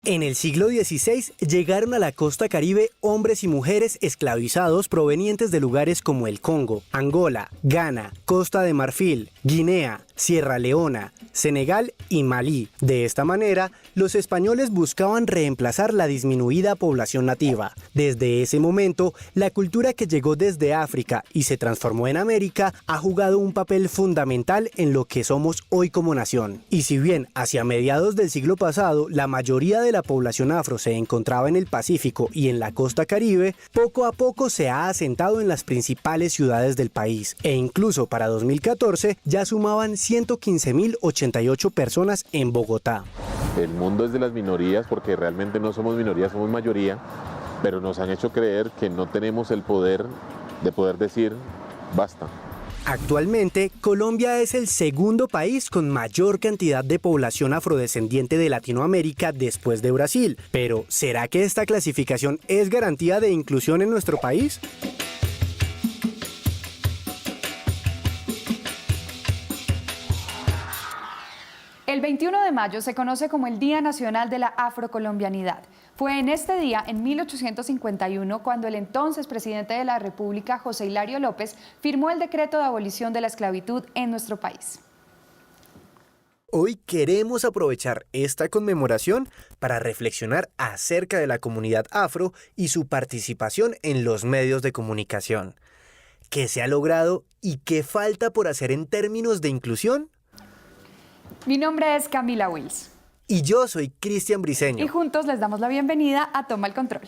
En el siglo XVI llegaron a la costa Caribe hombres y mujeres esclavizados provenientes de lugares como el Congo, Angola, Ghana, Costa de Marfil, Guinea, Sierra Leona, Senegal y Malí. De esta manera, los españoles buscaban reemplazar la disminuida población nativa. Desde ese momento, la cultura que llegó desde África y se transformó en América ha jugado un papel fundamental en lo que somos hoy como nación. Y si bien hacia mediados del siglo pasado la mayoría de la población afro se encontraba en el Pacífico y en la costa Caribe, poco a poco se ha asentado en las principales ciudades del país e incluso para 2014 ya sumaban 115.088 personas en Bogotá. El mundo es de las minorías porque realmente no somos minoría, somos mayoría, pero nos han hecho creer que no tenemos el poder de poder decir basta. Actualmente, Colombia es el segundo país con mayor cantidad de población afrodescendiente de Latinoamérica después de Brasil. Pero, ¿será que esta clasificación es garantía de inclusión en nuestro país? El 21 de mayo se conoce como el Día Nacional de la Afrocolombianidad. Fue en este día, en 1851, cuando el entonces presidente de la República, José Hilario López, firmó el decreto de abolición de la esclavitud en nuestro país. Hoy queremos aprovechar esta conmemoración para reflexionar acerca de la comunidad afro y su participación en los medios de comunicación. ¿Qué se ha logrado y qué falta por hacer en términos de inclusión? Mi nombre es Camila Wills. Y yo soy Cristian Briceño. Y juntos les damos la bienvenida a Toma el Control.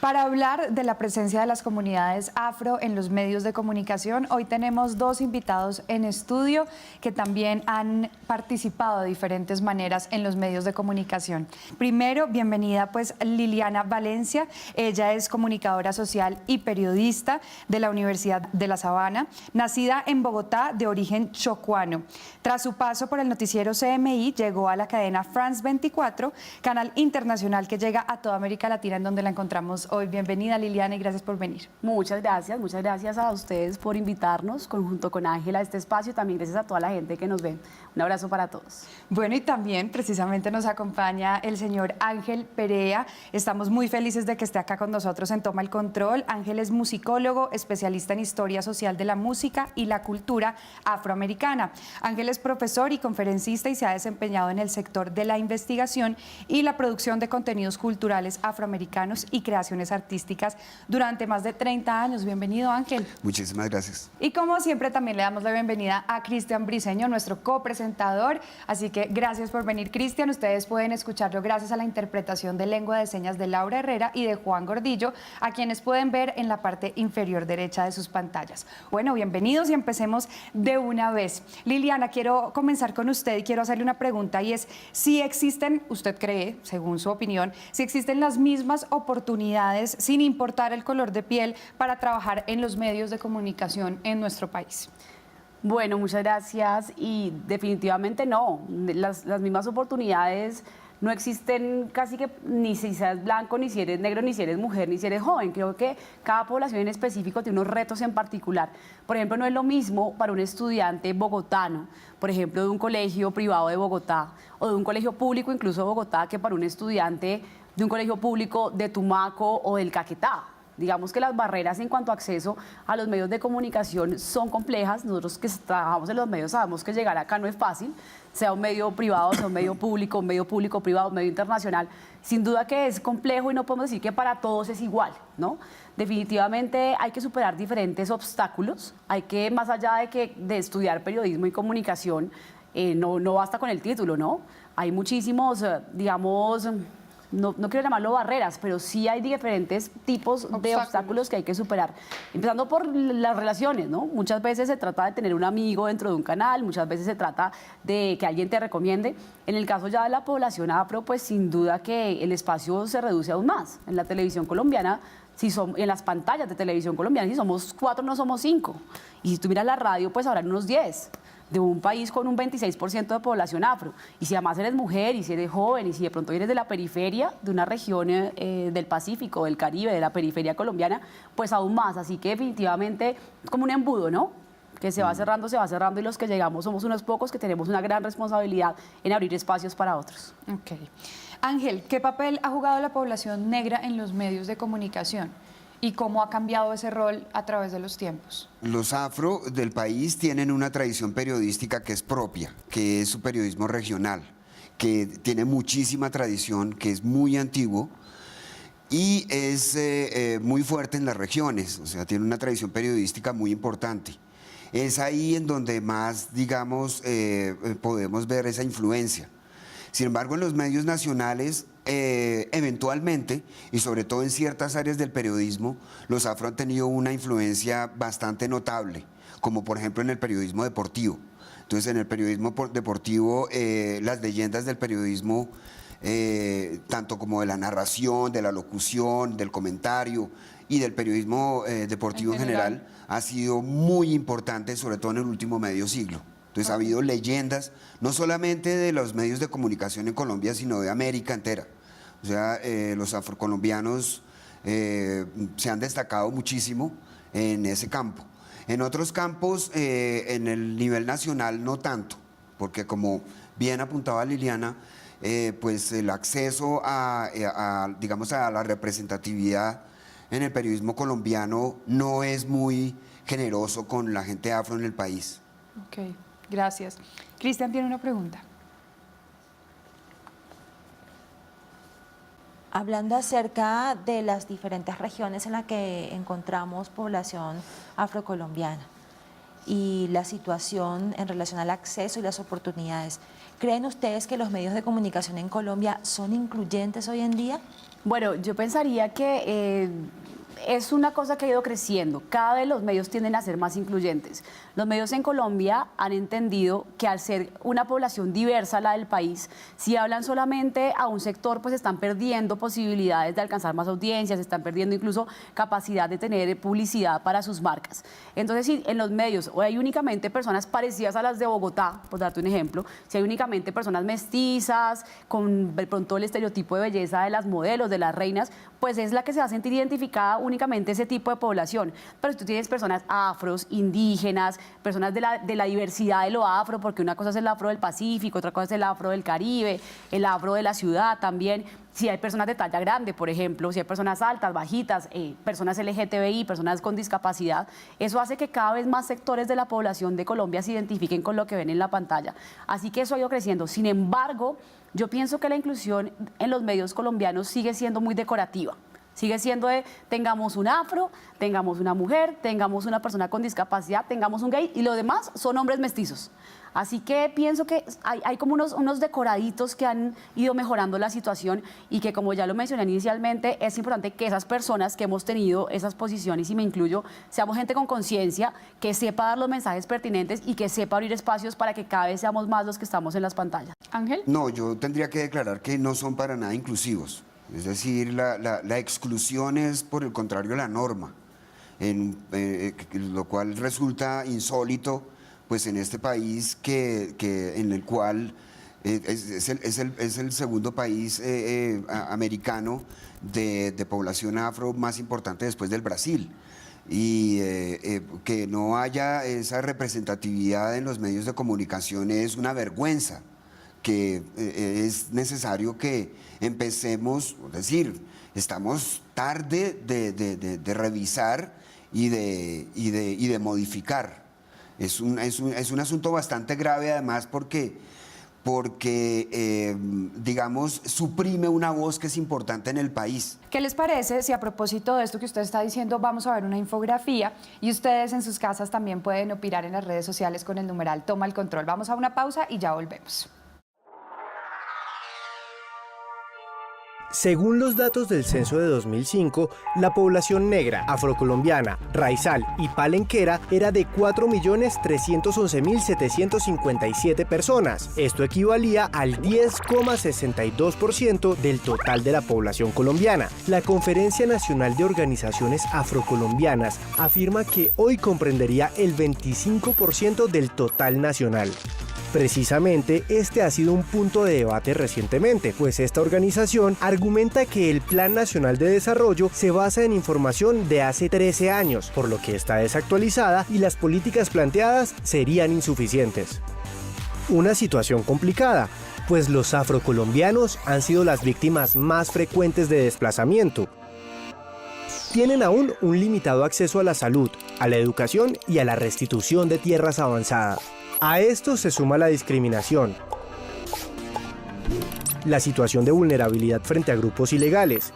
Para hablar de la presencia de las comunidades afro en los medios de comunicación, hoy tenemos dos invitados en estudio que también han participado de diferentes maneras en los medios de comunicación. Primero, bienvenida pues Liliana Valencia. Ella es comunicadora social y periodista de la Universidad de La Sabana, nacida en Bogotá de origen chocuano. Tras su paso por el noticiero CMI, llegó a la cadena France 24, canal internacional que llega a toda América Latina, en donde la encontramos hoy. Bienvenida Liliana y gracias por venir. Muchas gracias a ustedes por invitarnos junto con Ángela a este espacio, también gracias a toda la gente que nos ve. Un abrazo para todos. Bueno, y también precisamente nos acompaña el señor Ángel Perea. Estamos muy felices de que esté acá con nosotros en Toma el Control. Ángel es musicólogo, especialista en historia social de la música y la cultura afroamericana. Ángel es profesor y conferencista y se ha desempeñado en el sector de la investigación y la producción de contenidos culturales afroamericanos y creaciones artísticas durante más de 30 años. Bienvenido, Ángel. Muchísimas gracias. Y como siempre también le damos la bienvenida a Cristian Briceño, nuestro copresentador. Así que gracias por venir, Cristian. Ustedes pueden escucharlo gracias a la interpretación de lengua de señas de Laura Herrera y de Juan Gordillo, a quienes pueden ver en la parte inferior derecha de sus pantallas. Bueno, bienvenidos y empecemos de una vez. Liliana, quiero comenzar con usted y quiero hacerle una pregunta, y es si existen, usted cree, según su opinión, si existen las mismas oportunidades, sin importar el color de piel, para trabajar en los medios de comunicación en nuestro país. Bueno, muchas gracias, y definitivamente no, las mismas oportunidades no existen casi que ni si seas blanco, ni si eres negro, ni si eres mujer, ni si eres joven. Creo que cada población en específico tiene unos retos en particular. Por ejemplo, no es lo mismo para un estudiante bogotano, por ejemplo, de un colegio privado de Bogotá o de un colegio público incluso de Bogotá, que para un estudiante de un colegio público de Tumaco o del Caquetá. Digamos que las barreras en cuanto a acceso a los medios de comunicación son complejas. Nosotros que trabajamos en los medios sabemos que llegar acá no es fácil, sea un medio privado, sea un medio público privado, un medio internacional. Sin duda que es complejo y no podemos decir que para todos es igual, ¿no? Definitivamente hay que superar diferentes obstáculos. Hay que, más allá de estudiar periodismo y comunicación, no basta con el título, ¿no? Hay muchísimos, digamos, no quiero llamarlo barreras, pero sí hay diferentes tipos de obstáculos que hay que superar. Empezando por las relaciones, ¿no? Muchas veces se trata de tener un amigo dentro de un canal, muchas veces se trata de que alguien te recomiende. En el caso ya de la población afro, pues sin duda que el espacio se reduce aún más. En la televisión colombiana Si son, en las pantallas de televisión colombiana, si somos 4, no somos 5. Y si tú miras la radio, pues habrán unos 10 de un país con un 26% de población afro. Y si además eres mujer, y si eres joven, y si de pronto eres de la periferia, de una región del Pacífico, del Caribe, de la periferia colombiana, pues aún más. Así que definitivamente es como un embudo, ¿no? Que se va cerrando y los que llegamos somos unos pocos que tenemos una gran responsabilidad en abrir espacios para otros. Ok. Ángel, ¿qué papel ha jugado la población negra en los medios de comunicación? ¿Y cómo ha cambiado ese rol a través de los tiempos? Los afro del país tienen una tradición periodística que es propia, que es su periodismo regional, que tiene muchísima tradición, que es muy antiguo y es muy fuerte en las regiones, o sea, tiene una tradición periodística muy importante. Es ahí en donde más, digamos, podemos ver esa influencia. Sin embargo, en los medios nacionales, eventualmente, y sobre todo en ciertas áreas del periodismo, los afro han tenido una influencia bastante notable, como por ejemplo en el periodismo deportivo. Entonces, en el periodismo deportivo, las leyendas del periodismo, tanto como de la narración, de la locución, del comentario y del periodismo deportivo en general, ha sido muy importante, sobre todo en el último medio siglo. Entonces ha habido leyendas, no solamente de los medios de comunicación en Colombia, sino de América entera. O sea, los afrocolombianos se han destacado muchísimo en ese campo. En otros campos, en el nivel nacional, no tanto, porque como bien apuntaba Liliana, pues el acceso digamos, a la representatividad en el periodismo colombiano no es muy generoso con la gente afro en el país. Ok, gracias. Cristian tiene una pregunta. Hablando acerca de las diferentes regiones en las que encontramos población afrocolombiana y la situación en relación al acceso y las oportunidades, ¿creen ustedes que los medios de comunicación en Colombia son incluyentes hoy en día? Bueno, yo pensaría que es una cosa que ha ido creciendo. Cada vez los medios tienden a ser más incluyentes. Los medios en Colombia han entendido que al ser una población diversa la del país, si hablan solamente a un sector, pues están perdiendo posibilidades de alcanzar más audiencias, están perdiendo incluso capacidad de tener publicidad para sus marcas. Entonces, si en los medios o hay únicamente personas parecidas a las de Bogotá, por darte un ejemplo, si hay únicamente personas mestizas, con de pronto el estereotipo de belleza de las modelos, de las reinas, pues es la que se va a sentir identificada únicamente ese tipo de población. Pero si tú tienes personas afros, indígenas, personas de la diversidad de lo afro, porque una cosa es el afro del Pacífico, otra cosa es el afro del Caribe, el afro de la ciudad también. Si hay personas de talla grande, por ejemplo, si hay personas altas, bajitas, personas LGTBI, personas con discapacidad, eso hace que cada vez más sectores de la población de Colombia se identifiquen con lo que ven en la pantalla. Así que eso ha ido creciendo. Sin embargo, yo pienso que la inclusión en los medios colombianos sigue siendo muy decorativa. Sigue siendo de tengamos un afro, tengamos una mujer, tengamos una persona con discapacidad, tengamos un gay y lo demás son hombres mestizos. Así que pienso que hay como unos decoraditos que han ido mejorando la situación y que, como ya lo mencioné inicialmente, es importante que esas personas que hemos tenido esas posiciones, y me incluyo, seamos gente con conciencia, que sepa dar los mensajes pertinentes y que sepa abrir espacios para que cada vez seamos más los que estamos en las pantallas. Ángel. No, yo tendría que declarar que no son para nada inclusivos. Es decir, la exclusión es, por el contrario, la norma, lo cual resulta insólito pues, en este país en el cual es el segundo país americano de población afro más importante después del Brasil. Y que no haya esa representatividad en los medios de comunicación es una vergüenza, que es necesario que empecemos, es decir, estamos tarde de revisar y de modificar. Es un asunto bastante grave, además, porque digamos, suprime una voz que es importante en el país. ¿Qué les parece si a propósito de esto que usted está diciendo vamos a ver una infografía y ustedes en sus casas también pueden opinar en las redes sociales con el numeral Toma el Control? Vamos a una pausa y ya volvemos. Según los datos del censo de 2005, la población negra, afrocolombiana, raizal y palenquera era de 4.311.757 personas. Esto equivalía al 10,62% del total de la población colombiana. La Conferencia Nacional de Organizaciones Afrocolombianas afirma que hoy comprendería el 25% del total nacional. Precisamente, este ha sido un punto de debate recientemente, pues esta organización argumenta que el Plan Nacional de Desarrollo se basa en información de hace 13 años, por lo que está desactualizada y las políticas planteadas serían insuficientes. Una situación complicada, pues los afrocolombianos han sido las víctimas más frecuentes de desplazamiento. Tienen aún un limitado acceso a la salud, a la educación y a la restitución de tierras avanzadas. A esto se suma la discriminación, la situación de vulnerabilidad frente a grupos ilegales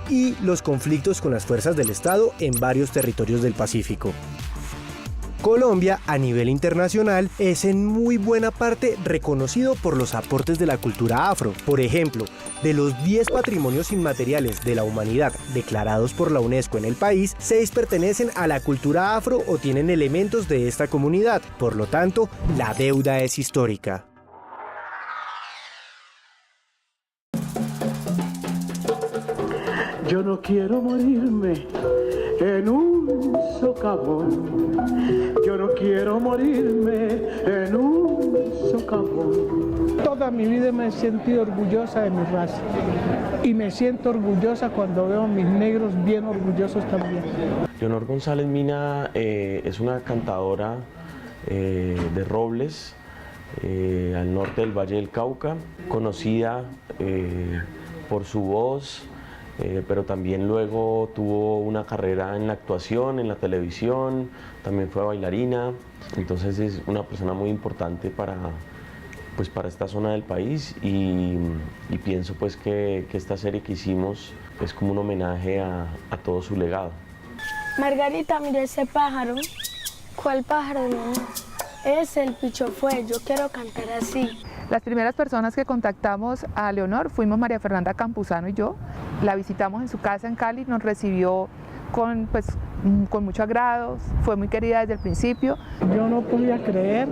y los conflictos con las fuerzas del Estado en varios territorios del Pacífico. Colombia, a nivel internacional, es en muy buena parte reconocido por los aportes de la cultura afro. Por ejemplo, de los 10 patrimonios inmateriales de la humanidad declarados por la UNESCO en el país, 6 pertenecen a la cultura afro o tienen elementos de esta comunidad. Por lo tanto, la deuda es histórica. Yo no quiero morirme en un socavón. Yo no quiero morirme en un socavón. Toda mi vida me he sentido orgullosa de mi raza. Y me siento orgullosa cuando veo a mis negros bien orgullosos también. Leonor González Mina es una cantadora de robles al norte del Valle del Cauca, conocida por su voz, pero también luego tuvo una carrera en la actuación, en la televisión, también fue bailarina, entonces es una persona muy importante para esta zona del país y pienso pues que esta serie que hicimos es como un homenaje a todo su legado. Margarita, mira ese pájaro. ¿Cuál pájaro, mi amor? Es el pichofue, yo quiero cantar así. Las primeras personas que contactamos a Leonor fuimos María Fernanda Campuzano y yo. La visitamos en su casa en Cali, nos recibió con mucho agrado, fue muy querida desde el principio. Yo no podía creer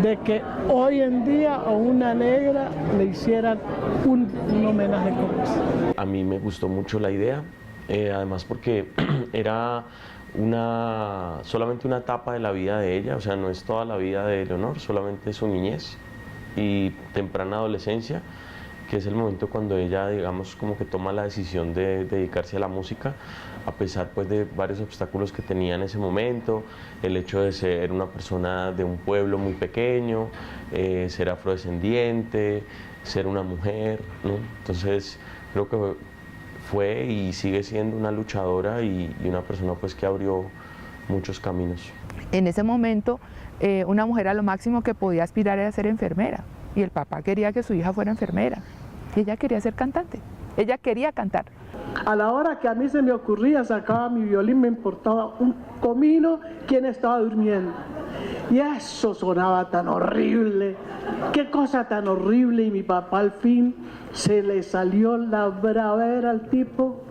de que hoy en día a una negra le hicieran un homenaje como ese. A mí me gustó mucho la idea, además porque era solamente una etapa de la vida de ella, o sea, no es toda la vida de Leonor, solamente su niñez y temprana adolescencia, que es el momento cuando ella, digamos, como que toma la decisión de dedicarse a la música, a pesar pues de varios obstáculos que tenía en ese momento, el hecho de ser una persona de un pueblo muy pequeño, ser afrodescendiente, ser una mujer, ¿no? Entonces creo que fue y sigue siendo una luchadora y una persona pues que abrió muchos caminos. En ese momento una mujer a lo máximo que podía aspirar era ser enfermera y el papá quería que su hija fuera enfermera y ella quería ser cantante, ella quería cantar. A la hora que a mí se me ocurría, sacaba mi violín, me importaba un comino quién estaba durmiendo. Y eso sonaba tan horrible, qué cosa tan horrible. Y mi papá al fin se le salió la bravera al tipo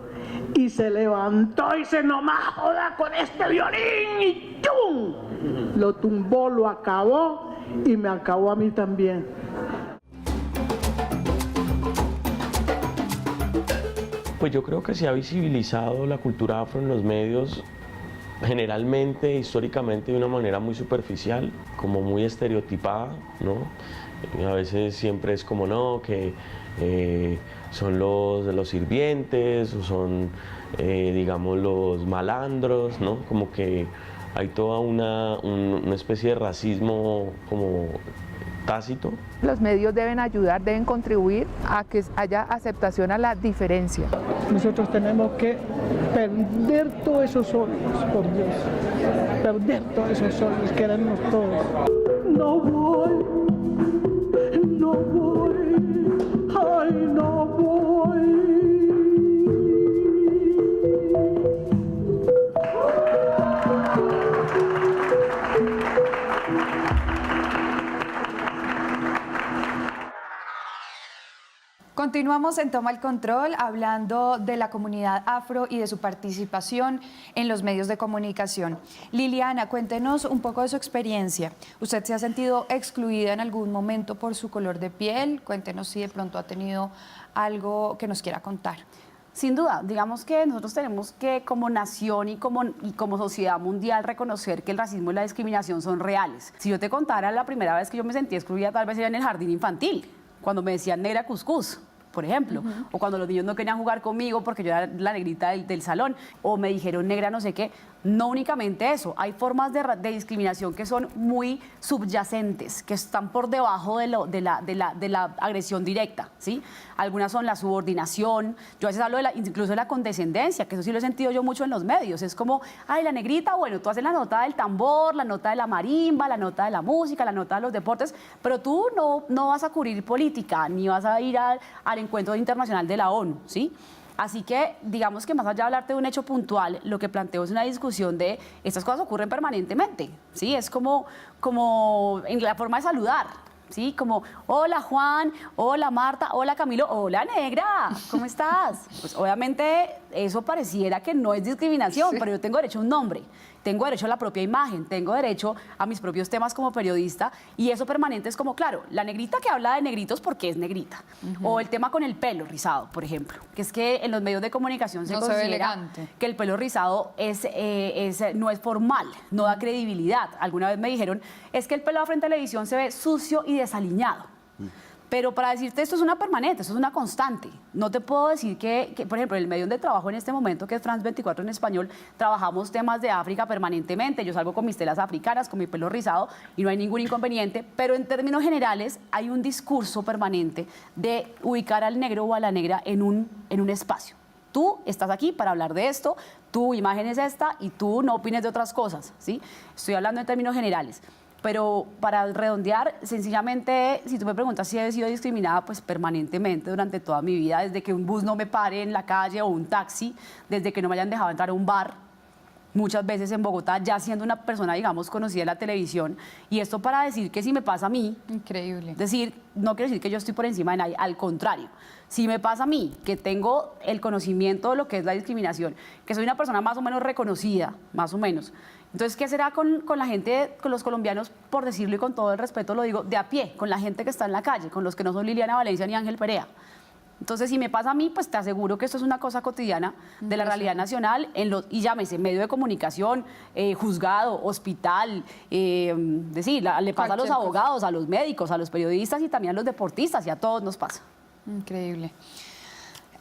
y se levantó y se no más joda con este violín y ¡tum! Lo tumbó, lo acabó y me acabó a mí también. Pues yo creo que se ha visibilizado la cultura afro en los medios generalmente, históricamente, de una manera muy superficial, como muy estereotipada, ¿no? A veces siempre es como, no, que son los sirvientes o son, digamos, los malandros, ¿no? Como que hay toda una especie de racismo como tácito. Los medios deben ayudar, deben contribuir a que haya aceptación a la diferencia. Nosotros tenemos que perder todos esos odios, por Dios, perder todos esos odios, querernos todos. No voy, no voy, ay, no voy. Continuamos en Toma el Control hablando de la comunidad afro y de su participación en los medios de comunicación. Liliana, cuéntenos un poco de su experiencia. ¿Usted se ha sentido excluida en algún momento por su color de piel? Cuéntenos si de pronto ha tenido algo que nos quiera contar. Sin duda, digamos que nosotros tenemos que como nación y como sociedad mundial reconocer que el racismo y la discriminación son reales. Si yo te contara la primera vez que yo me sentí excluida, tal vez era en el jardín infantil, cuando me decían negra cuscús, por ejemplo, o cuando los niños no querían jugar conmigo porque yo era la negrita del salón, o me dijeron negra no sé qué. No únicamente eso, hay formas de discriminación que son muy subyacentes, que están por debajo de la agresión directa, ¿sí? Algunas son la subordinación, yo a veces hablo incluso de la condescendencia, que eso sí lo he sentido yo mucho en los medios, es como, ay, la negrita, bueno, tú haces la nota del tambor, la nota de la marimba, la nota de la música, la nota de los deportes, pero tú no vas a cubrir política, ni vas a ir al encuentro internacional de la ONU, ¿sí? Así que, digamos que más allá de hablarte de un hecho puntual, lo que planteo es una discusión de estas cosas ocurren permanentemente, ¿sí? Es como en la forma de saludar, ¿sí? Como, hola Juan, hola Marta, hola Camilo, hola negra, ¿cómo estás? Pues obviamente eso pareciera que no es discriminación, sí, pero yo tengo derecho a un nombre. Tengo derecho a la propia imagen, tengo derecho a mis propios temas como periodista y eso permanente es como, claro, la negrita que habla de negritos porque es negrita. O el tema con el pelo rizado, por ejemplo, que es que en los medios de comunicación se considera que el pelo rizado no es formal, no da credibilidad. Alguna vez me dijeron, es que el pelo frente a la televisión se ve sucio y desaliñado. Pero para decirte esto es una permanente, esto es una constante. No te puedo decir que, por ejemplo, en el medio donde trabajo en este momento, que es France 24 en español, trabajamos temas de África permanentemente. Yo salgo con mis telas africanas, con mi pelo rizado y no hay ningún inconveniente. Pero en términos generales hay un discurso permanente de ubicar al negro o a la negra en un espacio. Tú estás aquí para hablar de esto, tu imagen es esta y tú no opines de otras cosas, ¿sí? Estoy hablando en términos generales. Pero para redondear, sencillamente, si tú me preguntas si he sido discriminada, pues permanentemente durante toda mi vida, desde que un bus no me pare en la calle o un taxi, desde que no me hayan dejado entrar a un bar, muchas veces en Bogotá, ya siendo una persona, digamos, conocida en la televisión. Y esto para decir que si me pasa a mí... Increíble. Es decir, no quiero decir que yo estoy por encima de nadie, al contrario. Si me pasa a mí, que tengo el conocimiento de lo que es la discriminación, que soy una persona más o menos reconocida, más o menos... Entonces, ¿qué será con la gente, con los colombianos, por decirlo y con todo el respeto lo digo, de a pie, con la gente que está en la calle, con los que no son Liliana Valencia ni Ángel Perea? Entonces, si me pasa a mí, pues te aseguro que esto es una cosa cotidiana de la realidad nacional, y llámese medio de comunicación, juzgado, hospital, le pasa a los abogados, a los médicos, a los periodistas y también a los deportistas, y a todos nos pasa. Increíble.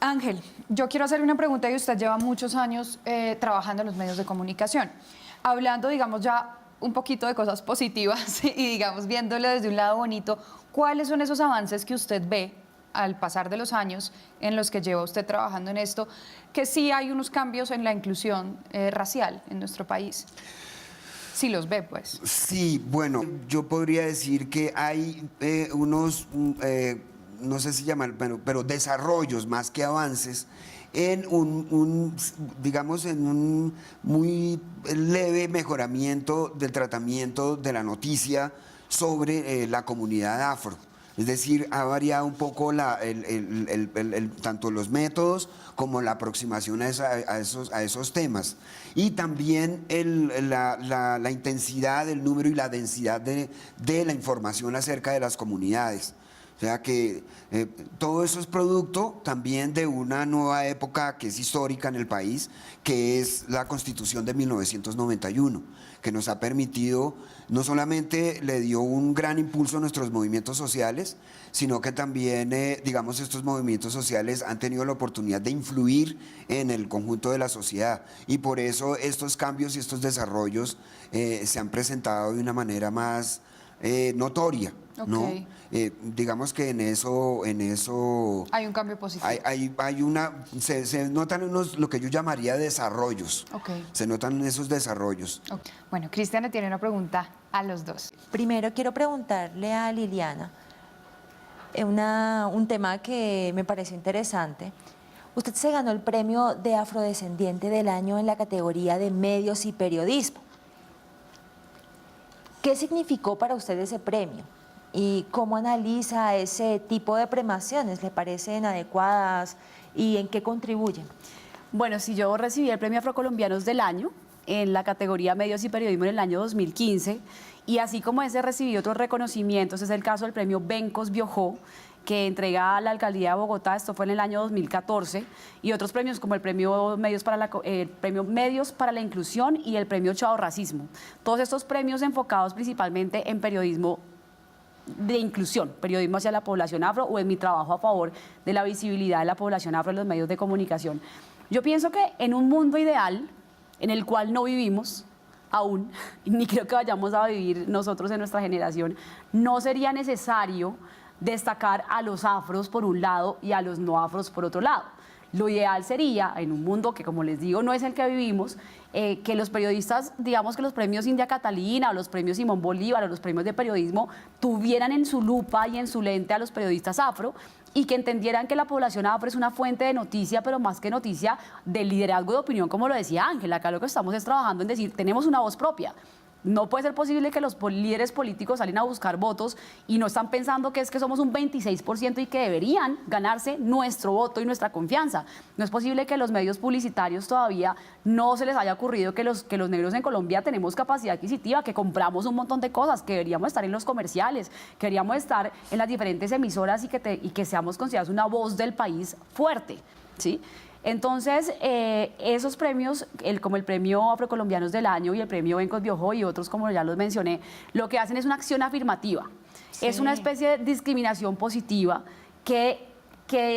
Ángel, yo quiero hacerle una pregunta y usted lleva muchos años trabajando en los medios de comunicación. Hablando, digamos, ya un poquito de cosas positivas y, digamos, viéndolo desde un lado bonito, ¿cuáles son esos avances que usted ve al pasar de los años en los que lleva usted trabajando en esto, que sí hay unos cambios en la inclusión racial en nuestro país? Sí los ve, pues. Sí, bueno, yo podría decir que hay unos, no sé si llaman, pero desarrollos más que avances en digamos, en un muy leve mejoramiento del tratamiento de la noticia sobre la comunidad afro. Es decir, ha variado un poco tanto los métodos como la aproximación a esos temas. Y también la intensidad, el número y la densidad de la información acerca de las comunidades. O sea que todo eso es producto también de una nueva época que es histórica en el país, que es la Constitución de 1991, que nos ha permitido, no solamente le dio un gran impulso a nuestros movimientos sociales, sino que también, digamos, estos movimientos sociales han tenido la oportunidad de influir en el conjunto de la sociedad. Y por eso estos cambios y estos desarrollos se han presentado de una manera más notoria. ¿No? Digamos que en eso hay un cambio positivo. Se notan lo que yo llamaría desarrollos. Se notan esos desarrollos. Bueno, Cristiana tiene una pregunta a los dos. Primero quiero preguntarle a Liliana un tema que me pareció interesante. Usted se ganó el premio de Afrodescendiente del Año en la categoría de Medios y Periodismo. ¿Qué significó para usted ese premio? ¿Y cómo analiza ese tipo de premiaciones? ¿Le parecen adecuadas y en qué contribuyen? Bueno, si yo recibí el Premio Afrocolombianos del Año en la categoría Medios y Periodismo en el año 2015, y así como ese recibí otros reconocimientos, es el caso del Premio Bencos Biojó, que entrega a la Alcaldía de Bogotá, esto fue en el año 2014, y otros premios como el Premio Medios para la Inclusión y el Premio Chao Racismo. Todos estos premios enfocados principalmente en periodismo de inclusión, periodismo hacia la población afro, o en mi trabajo a favor de la visibilidad de la población afro en los medios de comunicación. Yo pienso que en un mundo ideal, en el cual no vivimos aún, ni creo que vayamos a vivir nosotros en nuestra generación, no sería necesario destacar a los afros por un lado y a los no afros por otro lado. Lo ideal sería, en un mundo que, como les digo, no es el que vivimos, que los periodistas, digamos que los premios India Catalina o los premios Simón Bolívar o los premios de periodismo tuvieran en su lupa y en su lente a los periodistas afro, y que entendieran que la población afro es una fuente de noticia, pero más que noticia, de liderazgo de opinión, como lo decía Ángela. Acá lo que estamos es trabajando en decir, tenemos una voz propia. No puede ser posible que los líderes políticos salen a buscar votos y no están pensando que es que somos un 26% y que deberían ganarse nuestro voto y nuestra confianza. No es posible que los medios publicitarios todavía no se les haya ocurrido que los negros en Colombia tenemos capacidad adquisitiva, que compramos un montón de cosas, que deberíamos estar en los comerciales, que deberíamos estar en las diferentes emisoras y que seamos considerados una voz del país fuerte, ¿sí? Entonces, esos premios, como el Premio Afrocolombianos del Año y el Premio Bencos Biojó y otros, como ya los mencioné, lo que hacen es una acción afirmativa. Sí. Es una especie de discriminación positiva que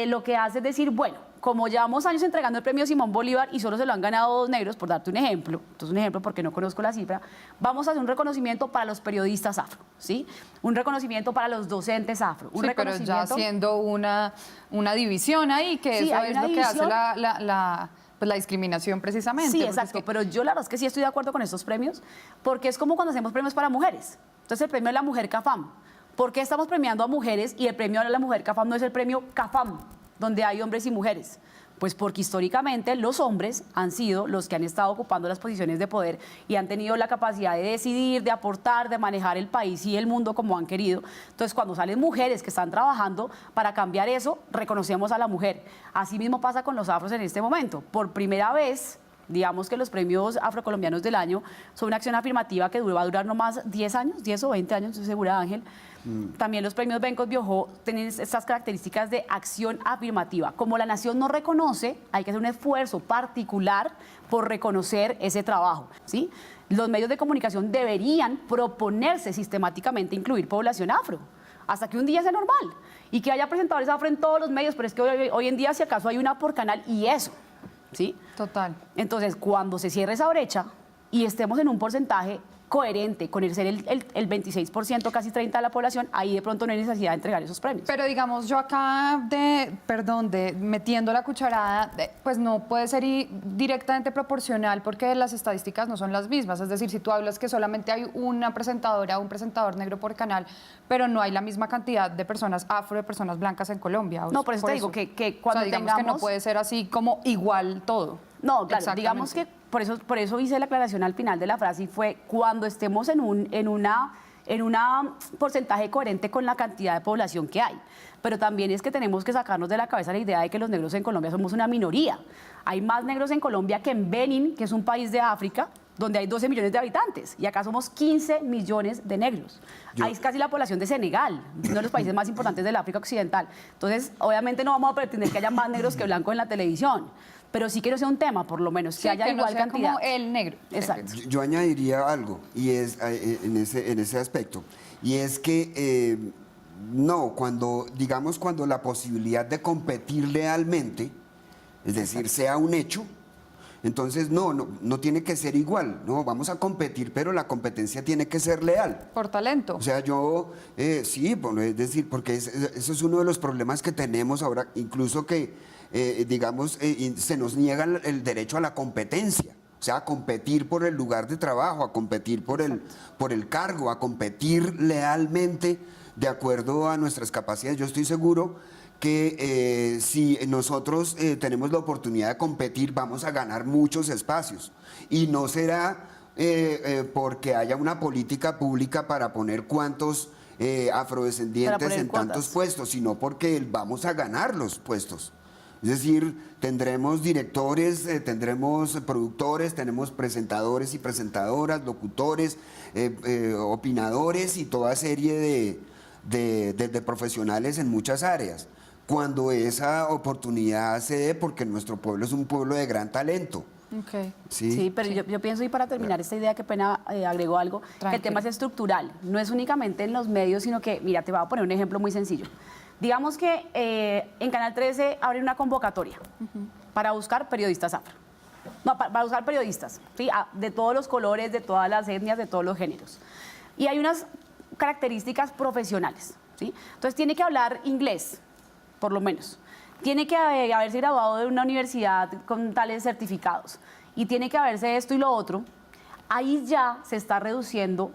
lo que hace es decir, bueno, como llevamos años entregando el Premio Simón Bolívar y solo se lo han ganado 2 negros, por darte un ejemplo, entonces un ejemplo porque no conozco la cifra, vamos a hacer un reconocimiento para los periodistas afro, ¿sí? Un reconocimiento para los docentes afro. Un reconocimiento... pero ya haciendo una división ahí, que sí, eso es lo que hace la discriminación precisamente. Sí, exacto, pero yo la verdad es que sí estoy de acuerdo con estos premios, porque es como cuando hacemos premios para mujeres. Entonces el premio de la mujer CAFAM. ¿Por qué estamos premiando a mujeres y el premio de la mujer CAFAM no es el premio CAFAM, donde hay hombres y mujeres? Pues porque históricamente los hombres han sido los que han estado ocupando las posiciones de poder y han tenido la capacidad de decidir, de aportar, de manejar el país y el mundo como han querido. Entonces, cuando salen mujeres que están trabajando para cambiar eso, reconocemos a la mujer. Así mismo pasa con los afros en este momento. Por primera vez, digamos que los premios afrocolombianos del año son una acción afirmativa que va a durar no más 10 años, 10 o 20 años, estoy segura, Ángel. También los premios Bencos Biojó tienen estas características de acción afirmativa. Como la nación no reconoce, hay que hacer un esfuerzo particular por reconocer ese trabajo, ¿sí? Los medios de comunicación deberían proponerse sistemáticamente incluir población afro, hasta que un día sea normal, y que haya presentadores afro en todos los medios, pero es que hoy en día si acaso hay una por canal y eso, ¿sí? Total. Entonces, cuando se cierre esa brecha y estemos en un porcentaje coherente con el ser el 26%, casi 30% de la población, ahí de pronto no hay necesidad de entregar esos premios. Pero digamos, yo acá metiendo la cucharada, pues no puede ser directamente proporcional porque las estadísticas no son las mismas. Es decir, si tú hablas que solamente hay una presentadora o un presentador negro por canal, pero no hay la misma cantidad de personas afro, de personas blancas en Colombia. No, por eso te digo que cuando digamos tengamos... que no puede ser así como igual todo. No, claro, digamos que por eso hice la aclaración al final de la frase y fue cuando estemos en un porcentaje coherente con la cantidad de población que hay. Pero también es que tenemos que sacarnos de la cabeza la idea de que los negros en Colombia somos una minoría. Hay más negros en Colombia que en Benín, que es un país de África, donde hay 12 millones de habitantes, y acá somos 15 millones de negros. Ahí es casi la población de Senegal, uno de los países más importantes del África Occidental. Entonces, obviamente no vamos a pretender que haya más negros que blancos en la televisión, pero sí que no sea un tema, por lo menos, que haya igual cantidad. Como el negro. Exacto. Yo añadiría algo, y es en ese aspecto, y es que no, cuando la posibilidad de competir lealmente, es decir, sea un hecho, entonces no tiene que ser igual, no, vamos a competir, pero la competencia tiene que ser leal. Por talento. O sea, sí, bueno, es decir, porque eso es uno de los problemas que tenemos ahora, incluso que, se nos niega el derecho a la competencia. O sea, a competir por el lugar de trabajo, a competir por el cargo, a competir lealmente de acuerdo a nuestras capacidades. Yo estoy seguro que si nosotros tenemos la oportunidad de competir, vamos a ganar muchos espacios. Y no será porque haya una política pública para poner cuántos afrodescendientes en tantos puestos, sino porque vamos a ganar los puestos. Es decir, tendremos directores, tendremos productores, tenemos presentadores y presentadoras, locutores, opinadores y toda serie de profesionales en muchas áreas. Cuando esa oportunidad se dé, porque nuestro pueblo es un pueblo de gran talento. Okay. Sí, pero yo pienso, y para terminar esta idea, que pena agregó algo, que el tema es estructural, no es únicamente en los medios, sino que, mira, te voy a poner un ejemplo muy sencillo. Digamos que en Canal 13 abren una convocatoria para buscar periodistas afro. No, para buscar periodistas, ¿sí? De todos los colores, de todas las etnias, de todos los géneros. Y hay unas características profesionales, ¿sí? Entonces tiene que hablar inglés, por lo menos. Tiene que haberse graduado de una universidad con tales certificados. Y tiene que haberse esto y lo otro. Ahí ya se está reduciendo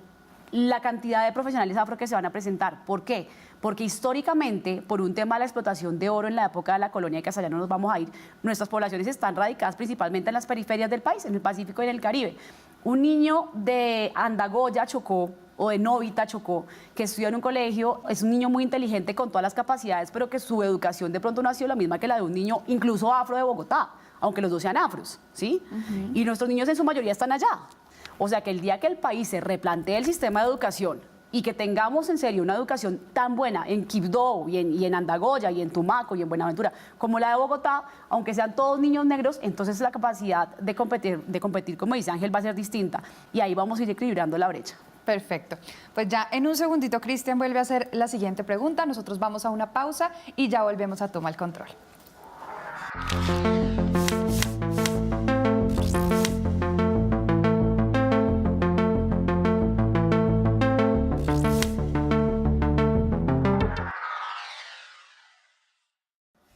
la cantidad de profesionales afro que se van a presentar. ¿Por qué? Porque históricamente, por un tema de la explotación de oro en la época de la colonia, que hasta allá no nos vamos a ir, nuestras poblaciones están radicadas principalmente en las periferias del país, en el Pacífico y en el Caribe. Un niño de Andagoya, Chocó, o de Novita, Chocó, que estudia en un colegio, es un niño muy inteligente con todas las capacidades, pero que su educación de pronto no ha sido la misma que la de un niño incluso afro de Bogotá, aunque los dos sean afros, ¿sí? Y nuestros niños en su mayoría están allá. O sea que el día que el país se replantee el sistema de educación y que tengamos en serio una educación tan buena en Quibdó y en Andagoya y en Tumaco y en Buenaventura como la de Bogotá, aunque sean todos niños negros, entonces la capacidad de competir, como dice Ángel, va a ser distinta y ahí vamos a ir equilibrando la brecha. Perfecto. Pues ya en un segundito Cristian vuelve a hacer la siguiente pregunta. Nosotros vamos a una pausa y ya volvemos a Toma el Control.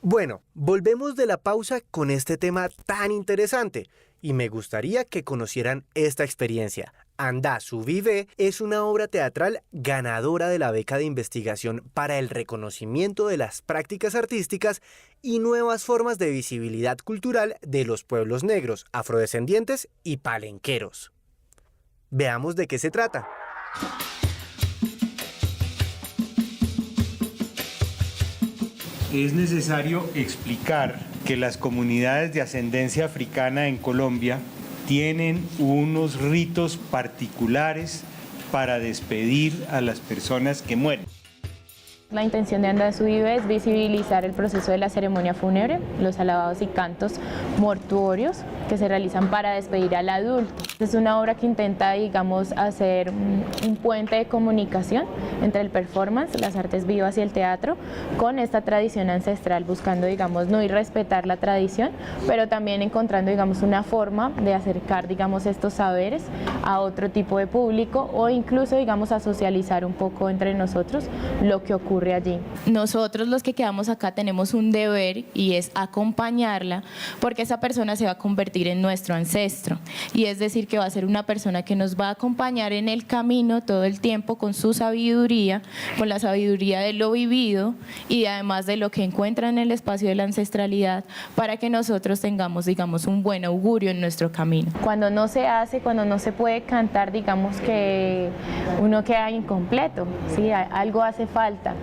Bueno, volvemos de la pausa con este tema tan interesante y me gustaría que conocieran esta experiencia. Andá su Vive es una obra teatral ganadora de la beca de investigación para el reconocimiento de las prácticas artísticas y nuevas formas de visibilidad cultural de los pueblos negros, afrodescendientes y palenqueros. Veamos de qué se trata. Es necesario explicar que las comunidades de ascendencia africana en Colombia tienen unos ritos particulares para despedir a las personas que mueren. La intención de Andá su Vive es visibilizar el proceso de la ceremonia fúnebre, los alabados y cantos mortuorios que se realizan para despedir al adulto. Es una obra que intenta, digamos, hacer un puente de comunicación entre el performance, las artes vivas y el teatro, con esta tradición ancestral, buscando, digamos, no irrespetar la tradición, pero también encontrando, digamos, una forma de acercar, digamos, estos saberes a otro tipo de público o incluso, digamos, a socializar un poco entre nosotros lo que ocurre allí. Nosotros los que quedamos acá tenemos un deber y es acompañarla porque esa persona se va a convertir en nuestro ancestro y es decir que va a ser una persona que nos va a acompañar en el camino todo el tiempo con su sabiduría, con la sabiduría de lo vivido y además de lo que encuentra en el espacio de la ancestralidad para que nosotros tengamos, digamos, un buen augurio en nuestro camino. Cuando no se hace, cuando no se puede cantar, digamos que uno queda incompleto, ¿sí? Algo hace falta.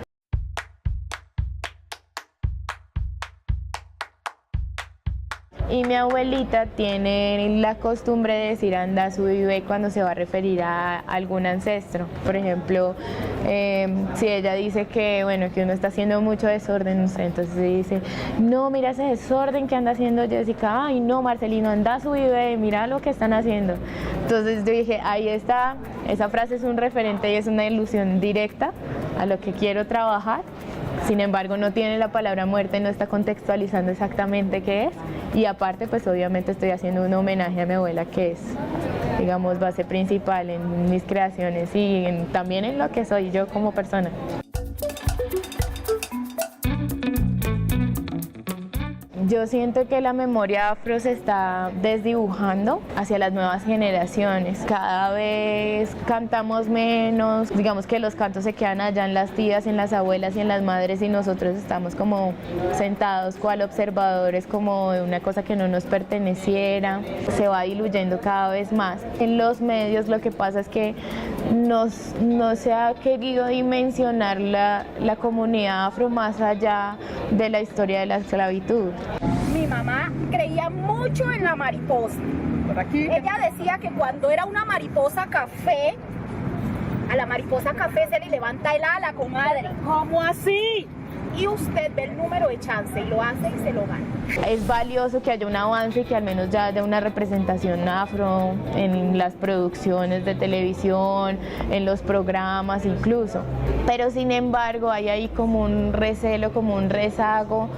Y mi abuelita tiene la costumbre de decir Andá su Vive cuando se va a referir a algún ancestro. Por ejemplo, si ella dice que, bueno, que uno está haciendo mucho desorden, no sé, entonces dice, no, mira ese desorden que anda haciendo Jessica, ay no, Marcelino, Andá su Vive, mira lo que están haciendo. Entonces yo dije, ahí está, esa frase es un referente y es una ilusión directa a lo que quiero trabajar. Sin embargo, no tiene la palabra muerte, no está contextualizando exactamente qué es. Y aparte, pues obviamente estoy haciendo un homenaje a mi abuela, que es, digamos, base principal en mis creaciones y también en lo que soy yo como persona. Yo siento que la memoria afro se está desdibujando hacia las nuevas generaciones. Cada vez cantamos menos, digamos que los cantos se quedan allá en las tías, en las abuelas y en las madres, y nosotros estamos como sentados cual observadores, como de una cosa que no nos perteneciera. Se va diluyendo cada vez más. En los medios lo que pasa es que no se ha querido dimensionar la comunidad afro más allá de la historia de la esclavitud. Mi mamá creía mucho en la mariposa. Ella decía que cuando era una mariposa café, a la mariposa café se le levanta el ala, comadre. ¿Cómo así? Y usted ve el número de chance y lo hace y se lo gana. Es valioso que haya un avance y que al menos ya haya una representación afro en las producciones de televisión, en los programas incluso. Pero sin embargo hay ahí como un recelo, como un rezago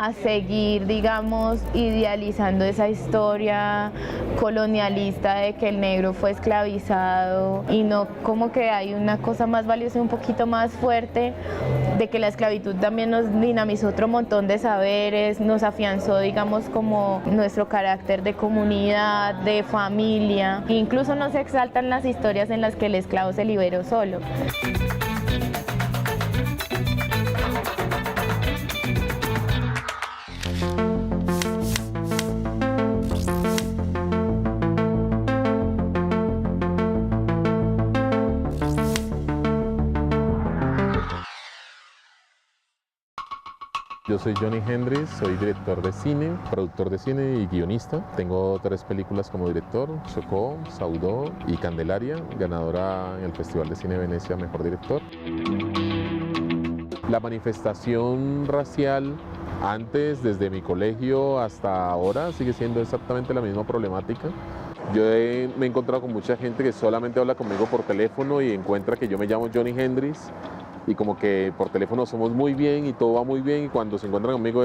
a seguir, digamos, idealizando esa historia colonialista de que el negro fue esclavizado, y no como que hay una cosa más valiosa y un poquito más fuerte de que la esclavitud también nos dinamizó otro montón de saberes, nos afianzó, digamos, como nuestro carácter de comunidad, de familia. Incluso no se exaltan las historias en las que el esclavo se liberó solo. Yo soy Johnny Hendrix, soy director de cine, productor de cine y guionista. Tengo 3 películas como director: Chocó, Saudó y Candelaria, ganadora en el Festival de Cine de Venecia Mejor Director. La manifestación racial antes, desde mi colegio hasta ahora, sigue siendo exactamente la misma problemática. Yo me he encontrado con mucha gente que solamente habla conmigo por teléfono y encuentra que yo me llamo Johnny Hendrix, y como que por teléfono somos muy bien y todo va muy bien, y cuando se encuentran conmigo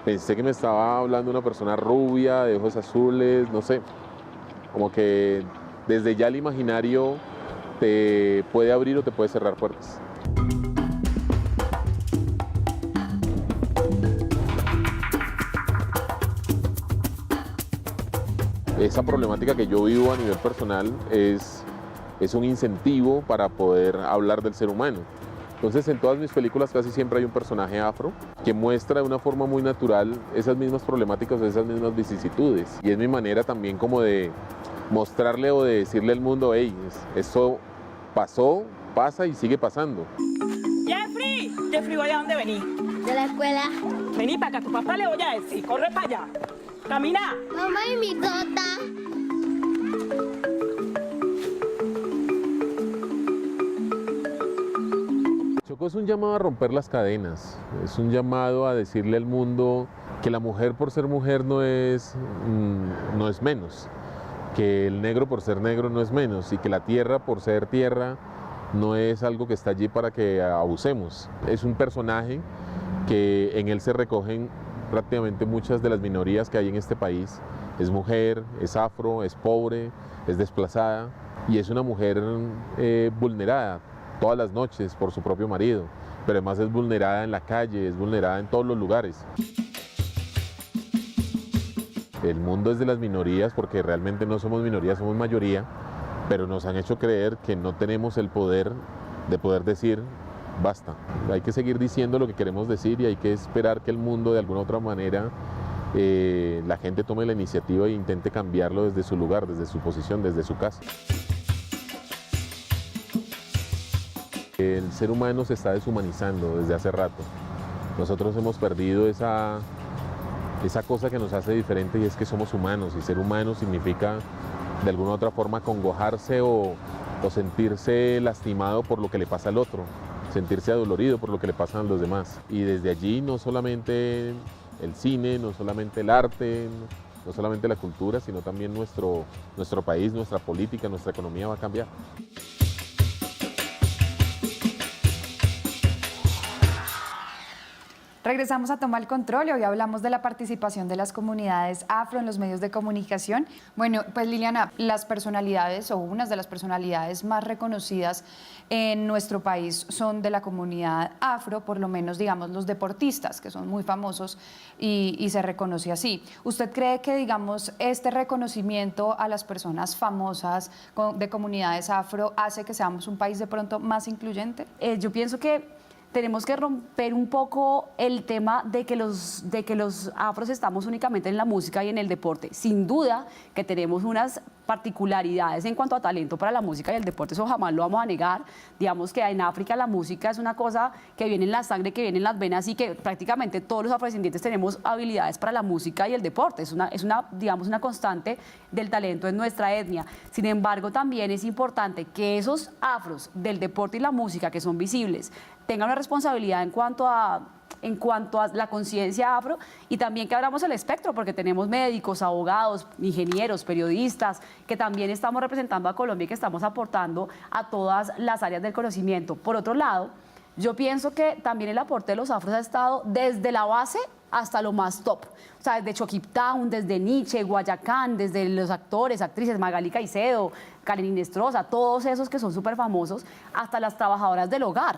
pensé que me estaba hablando una persona rubia, de ojos azules, no sé, como que desde ya el imaginario te puede abrir o te puede cerrar puertas. Esa problemática que yo vivo a nivel personal es un incentivo para poder hablar del ser humano. Entonces, en todas mis películas casi siempre hay un personaje afro que muestra de una forma muy natural esas mismas problemáticas, esas mismas vicisitudes. Y es mi manera también como de mostrarle o de decirle al mundo: hey, esto pasó, pasa y sigue pasando. Jeffrey, ¿vaya a dónde venís? De la escuela. Vení para acá, tu papá le voy a decir, corre para allá. Camina. Mamá y mi tota. Chocó es un llamado a romper las cadenas, es un llamado a decirle al mundo que la mujer por ser mujer no es menos, que el negro por ser negro no es menos, y que la tierra por ser tierra no es algo que está allí para que abusemos. Es un personaje que en él se recogen prácticamente muchas de las minorías que hay en este país. Es mujer, es afro, es pobre, es desplazada, y es una mujer vulnerada todas las noches por su propio marido, pero además es vulnerada en la calle, es vulnerada en todos los lugares. El mundo es de las minorías, porque realmente no somos minoría, somos mayoría, pero nos han hecho creer que no tenemos el poder de poder decir basta. Hay que seguir diciendo lo que queremos decir, y hay que esperar que el mundo de alguna otra manera la gente tome la iniciativa e intente cambiarlo desde su lugar, desde su posición, desde su casa. El ser humano se está deshumanizando desde hace rato. Nosotros hemos perdido esa cosa que nos hace diferente, y es que somos humanos, y ser humano significa de alguna u otra forma congojarse o sentirse lastimado por lo que le pasa al otro, sentirse adolorido por lo que le pasa a los demás. Y desde allí no solamente el cine, no solamente el arte, no solamente la cultura, sino también nuestro país, nuestra política, nuestra economía va a cambiar. Regresamos a Toma el Control y hoy hablamos de la participación de las comunidades afro en los medios de comunicación. Bueno, pues Liliana, las personalidades o unas de las personalidades más reconocidas en nuestro país son de la comunidad afro, por lo menos digamos los deportistas, que son muy famosos y se reconoce así. ¿Usted cree que digamos este reconocimiento a las personas famosas de comunidades afro hace que seamos un país de pronto más incluyente? Yo pienso que tenemos que romper un poco el tema de que los afros estamos únicamente en la música y en el deporte. Sin duda que tenemos unas particularidades en cuanto a talento para la música y el deporte, eso jamás lo vamos a negar. Digamos que en África la música es una cosa que viene en la sangre, que viene en las venas y que prácticamente todos los afrodescendientes tenemos habilidades para la música y el deporte. Es una constante del talento en nuestra etnia. Sin embargo, también es importante que esos afros del deporte y la música que son visibles tengan una responsabilidad en cuanto a la conciencia afro y también que abramos el espectro porque tenemos médicos, abogados, ingenieros, periodistas que también estamos representando a Colombia y que estamos aportando a todas las áreas del conocimiento. Por otro lado, yo pienso que también el aporte de los afros ha estado desde la base hasta lo más top. O sea, desde Chokip Town, desde Nietzsche, Guayacán, desde los actores, actrices, Magali Caicedo, Karen Inestrosa, todos esos que son súper famosos, hasta las trabajadoras del hogar.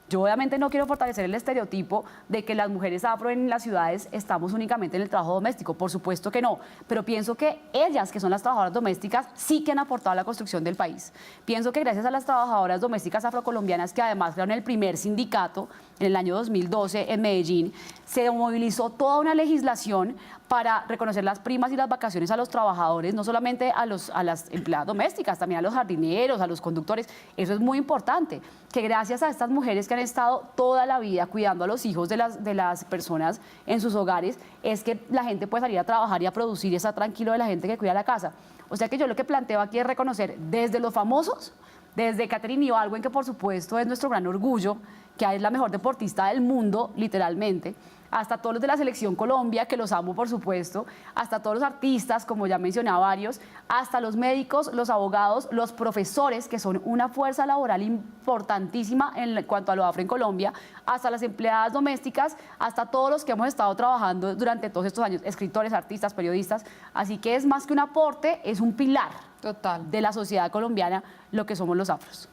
Yo obviamente no quiero fortalecer el estereotipo de que las mujeres afro en las ciudades estamos únicamente en el trabajo doméstico, por supuesto que no, pero pienso que ellas, que son las trabajadoras domésticas, sí que han aportado a la construcción del país. Pienso que gracias a las trabajadoras domésticas afrocolombianas, que además crearon el primer sindicato en el año 2012 en Medellín, se movilizó toda una legislación para reconocer las primas y las vacaciones a los trabajadores, no solamente a las empleadas domésticas, también a los jardineros, a los conductores. Eso es muy importante, que gracias a estas mujeres que han estado toda la vida cuidando a los hijos de las personas en sus hogares, es que la gente puede salir a trabajar y a producir y está tranquilo de la gente que cuida la casa. O sea que yo lo que planteo aquí es reconocer desde los famosos, desde Katherine Ibargüen, que por supuesto es nuestro gran orgullo, que es la mejor deportista del mundo, literalmente, hasta todos los de la Selección Colombia, que los amo por supuesto, hasta todos los artistas, como ya mencionaba varios, hasta los médicos, los abogados, los profesores, que son una fuerza laboral importantísima en cuanto a lo afro en Colombia, hasta las empleadas domésticas, hasta todos los que hemos estado trabajando durante todos estos años, escritores, artistas, periodistas. Así que es más que un aporte, es un pilar total de la sociedad colombiana, lo que somos los afros.